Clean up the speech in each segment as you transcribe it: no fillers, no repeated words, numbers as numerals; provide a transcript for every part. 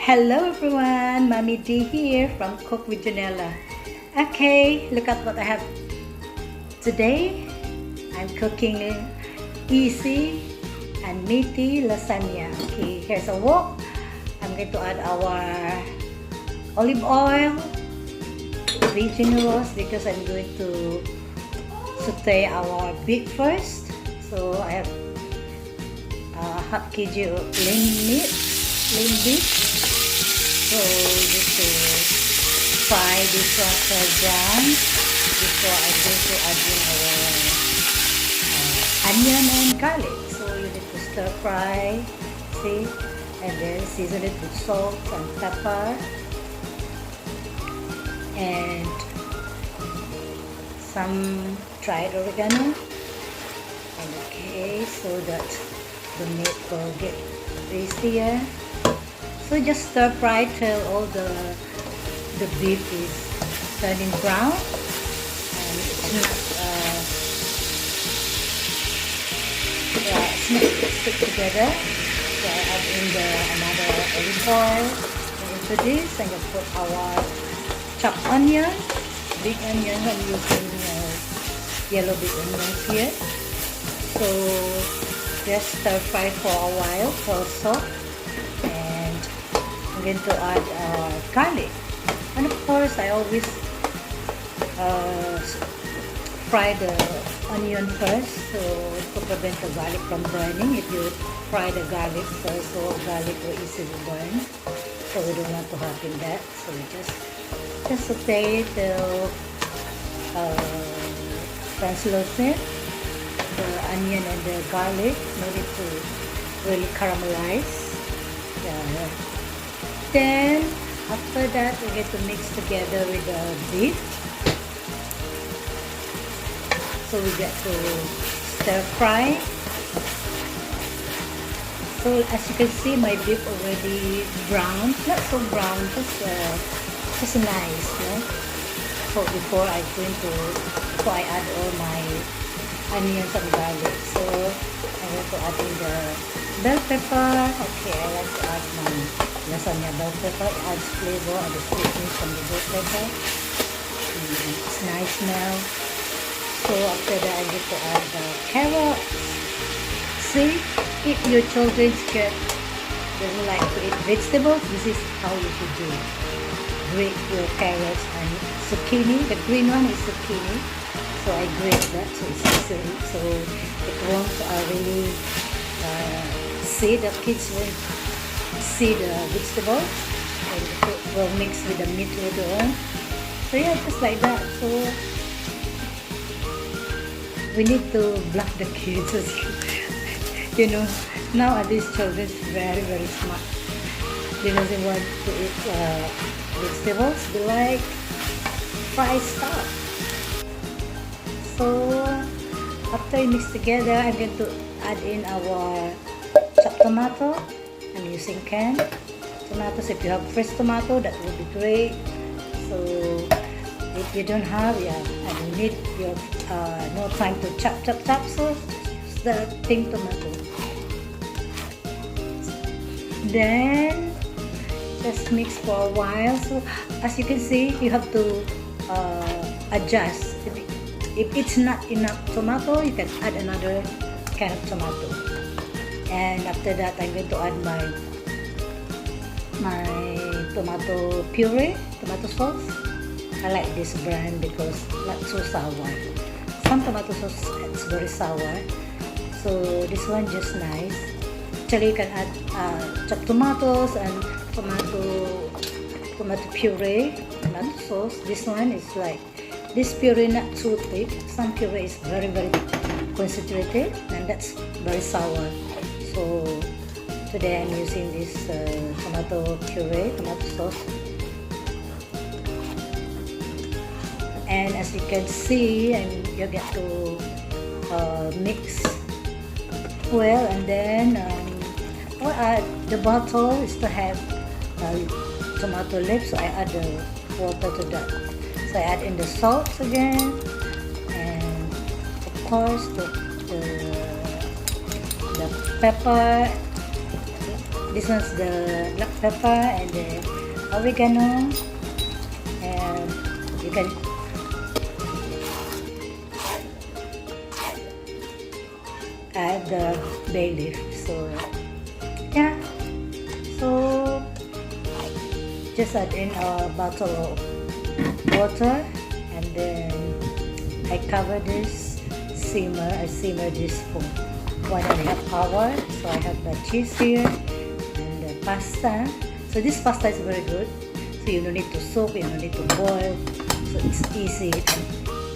Hello everyone, Mommy D here from Cook with Janella. Okay, look at what I have today. I'm cooking easy and meaty lasagna. Okay, here's a wok. I'm going to add our olive oil, be generous because I'm going to saute our beef first. So I have half kg of lean beef. So just to fry this one till brown before I'm going to add in our onion and garlic. So you need to stir fry, see, and then season it with salt and pepper and some dried oregano. And okay, so that the meat will get tastier. So just stir fry till all the beef is turning brown and it's not stick together. So I add in another olive oil into this and I put our chopped onion, big onion. I'm using yellow big onions here. So just stir fry for a while till soft. I'm going to add garlic, and of course I always fry the onion first, so to prevent the garlic from burning. If you fry the garlic first, so garlic will easily burn, so we don't want to happen that. So we just saute it till translucent, the onion and the garlic. No need to really caramelize. Yeah. Then after that we get to mix together with the beef. So we get to stir fry. So as you can see, my beef already brown, not so brown, just nice, yeah? So before I add all my onions and garlic, so I'm going to add in the bell pepper. Okay, I like to add my lasagna bell pepper. It adds flavor and the sweetness from the bell pepper. It's nice smell. So after that, I get to add the carrots. See, if your children doesn't like to eat vegetables, this is how you should do it. Grate your carrots and zucchini. The green one is zucchini. So I grate that, so it's easy. So it won't really see the kids will see the vegetables and it will mix with the meat later on. So yeah, just like that. So we need to block the kids. You know, nowadays children is very, very smart. They doesn't want to eat vegetables. They like fried stuff. So after you mix together, I'm going to add in our chopped tomato. I'm using canned tomatoes. If you have fresh tomato, that would be great. So if you don't have, and you need your no time to chop, so use the pink tomato. Then just mix for a while. So as you can see, you have to adjust. If it's not enough tomato, you can add another kind of tomato. And after that, I'm going to add my tomato puree, tomato sauce. I like this brand because not so sour. Some tomato sauce is very sour, so this one just nice. Actually, you can add chopped tomatoes and tomato puree, tomato sauce. This one is like this puree not too thick. Some puree is very, very concentrated, and that's very sour. So today I'm using this tomato puree, tomato sauce. And as you can see, you get to mix well, and then the bottle is to have tomato leaves, so I add the water to that. So I add in the salt again, and of course the pepper. This one's the black pepper and the oregano, and you can add the bay leaf. So yeah, so just add in a bottle of water, and then I cover this simmer. I simmer this for 1.5 hours. So I have the cheese here and the pasta. So this pasta is very good. So you don't need to soak, you don't need to boil. So it's easy.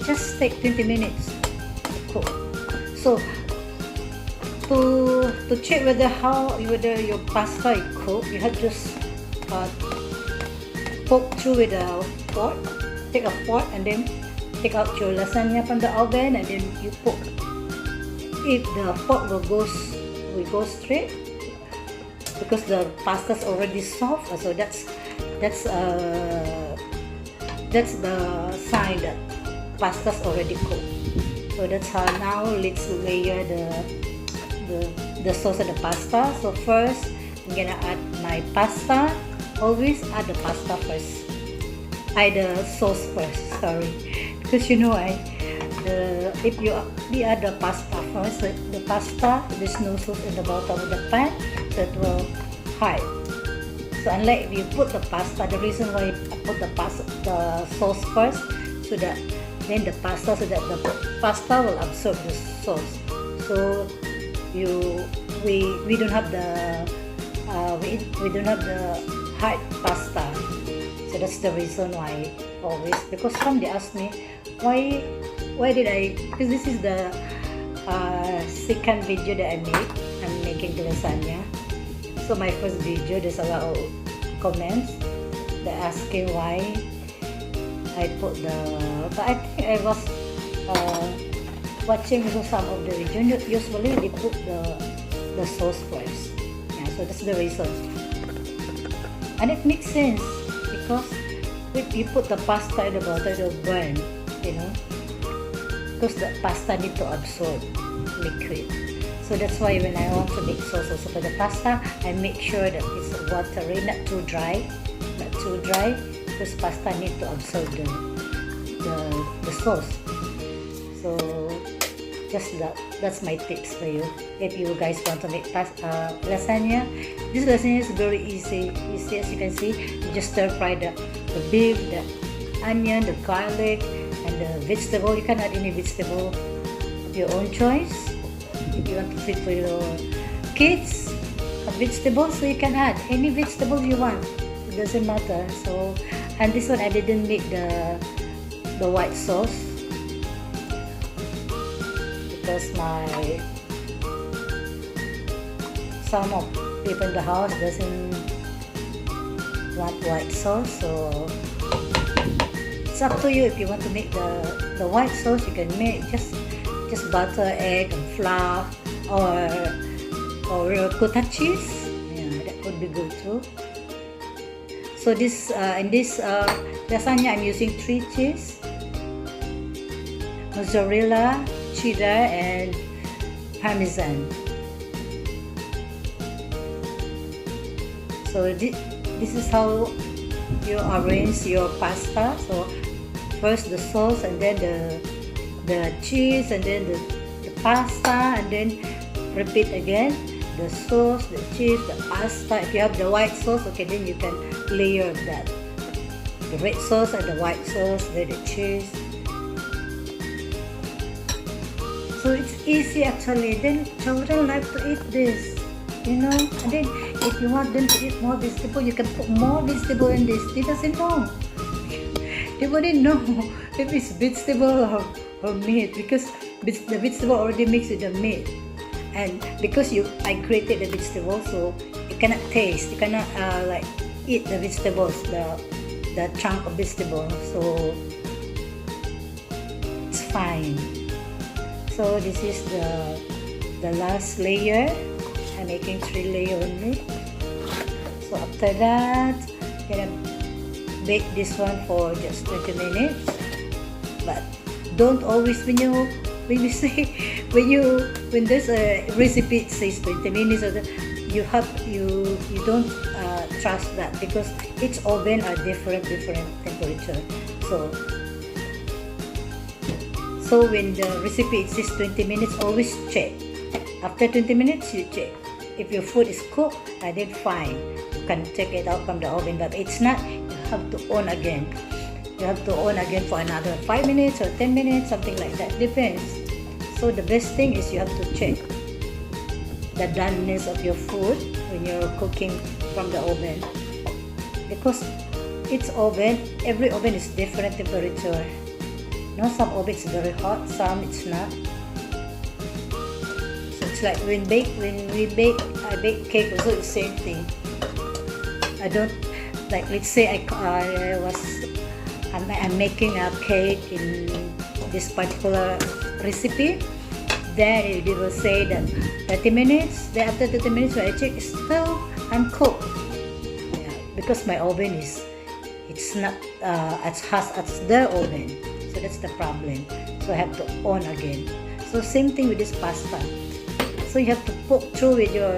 Just take 20 minutes to cook. So to check whether your pasta is cooked, you have just poke through with a fork. Take a fork and then take out your lasagna from the oven, and then you poke. If the fork will go straight, because the pasta is already soft, so that's the sign that pasta is already cooked. So that's how. Now let's layer the sauce of the pasta. So first I'm gonna add my pasta. Always add the pasta first. The sauce first, sorry, because you know if you add the pasta first, the pasta, there's no sauce in the bottom of the pan, so it will hide. So unlike if you put the pasta, the reason why I put the sauce first, so that then the pasta will absorb the sauce. So we don't have the we don't have the hard pasta. So that's the reason why always, because some they ask me why did I, because this is the second video that I made. I'm making the lasagna. So my first video, there's a lot of comments that asking why I put but I think I was watching some of the video. Usually they put the sauce first. Yeah, so that's the reason. And it makes sense, because if you put the pasta in the bottom, it will burn, you know, because the pasta need to absorb liquid. So that's why when I want to make sauce also for the pasta, I make sure that it's watery, not too dry, because pasta need to absorb the sauce. So just that's my tips for you. If you guys want to make lasagna, this lasagna is very easy. As you can see, you just stir fry the beef, the onion, the garlic, and the vegetable. You can add any vegetable of your own choice. If you want to feed for your kids vegetables, so you can add any vegetables you want. It doesn't matter. So, and this one I didn't make the white sauce, because some of people in the house doesn't want white sauce. So it's up to you. If you want to make the white sauce, you can make just butter, egg, and flour, or cottage cheese. Yeah, that would be good too. So this in this lasagna, I'm using 3 cheese: mozzarella, cheddar, and parmesan. So this is how you arrange your pasta. So first the sauce, and then the cheese, and then the pasta, and then repeat again the sauce, the cheese, the pasta. If you have the white sauce, okay, then you can layer that, the red sauce and the white sauce, then the cheese. So it's easy actually. Then children like to eat this, you know. And then if you want them to eat more vegetable, you can put more vegetable in this. They doesn't know. They wouldn't know if it's vegetable or meat, because the vegetable already mixed with the meat. And because I grated the vegetable, so you cannot taste. You cannot like eat the vegetables, the chunk of vegetable. So it's fine. So this is the last layer. I'm making 3 layers only. So after that, I'm gonna bake this one for just 20 minutes. But don't always, when there's a recipe it says 20 minutes, or you don't trust that because each oven are different temperature. So when the recipe says 20 minutes, always check. After 20 minutes, you check. If your food is cooked, then fine. You can take it out from the oven. But it's not, you have to on again. You have to on again for another 5 minutes or 10 minutes, something like that. Depends. So the best thing is you have to check the doneness of your food when you're cooking from the oven. Because every oven is different temperature. Some oven is very hot, some it's not. So it's like I bake cake also the same thing. I don't like, let's say I'm making a cake in this particular recipe. Then they will say that 30 minutes. Then after 30 minutes, when I check, it's still uncooked. Yeah, because my oven it's not as hot as their oven. So that's the problem. So I have to on again. So same thing with this pasta. So you have to poke through with your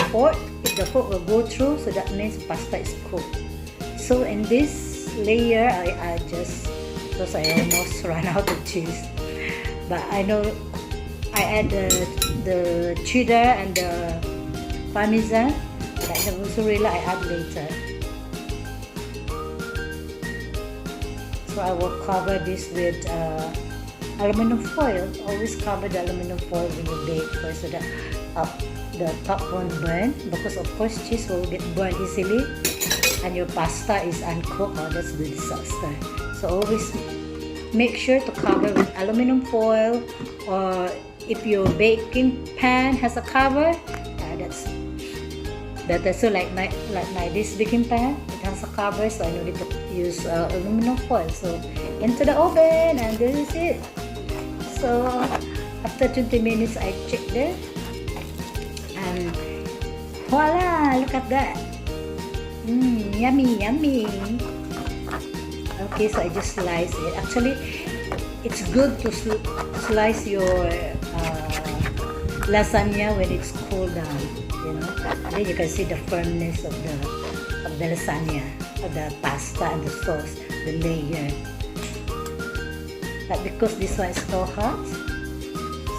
fork. If the fork will go through, so that means pasta is cooked. So in this layer, I just, because I almost ran out of cheese. But I know I add the cheddar and the parmesan. Like the mozzarella, I add later. So I will cover this with aluminum foil. Always cover the aluminum foil when you bake first so that the top won't burn, because of course cheese will get burned easily and your pasta is uncooked. That's the disaster. So always make sure to cover with aluminum foil, or if your baking pan has a cover, that's so like my this baking pan, it has a cover, so I need to use aluminum foil. So into the oven, and this is it. So after 20 minutes, I check there, and voila! Look at that. Yummy, yummy. Okay, so I just slice it. Actually, it's good to slice your lasagna when it's cooled down. And then you can see the firmness of the lasagna, of the pasta and the sauce, the layer. But because this one is still hot,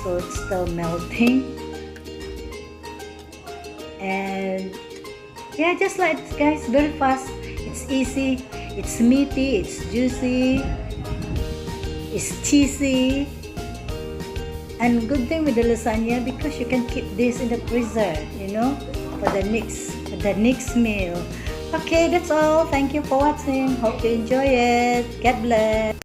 so it's still melting. And yeah, just like this, guys, very fast. It's easy. It's meaty. It's juicy. It's cheesy. And good thing with the lasagna, because you can keep this in the freezer, for the next meal. Okay, that's all. Thank you for watching. Hope you enjoy it. God bless.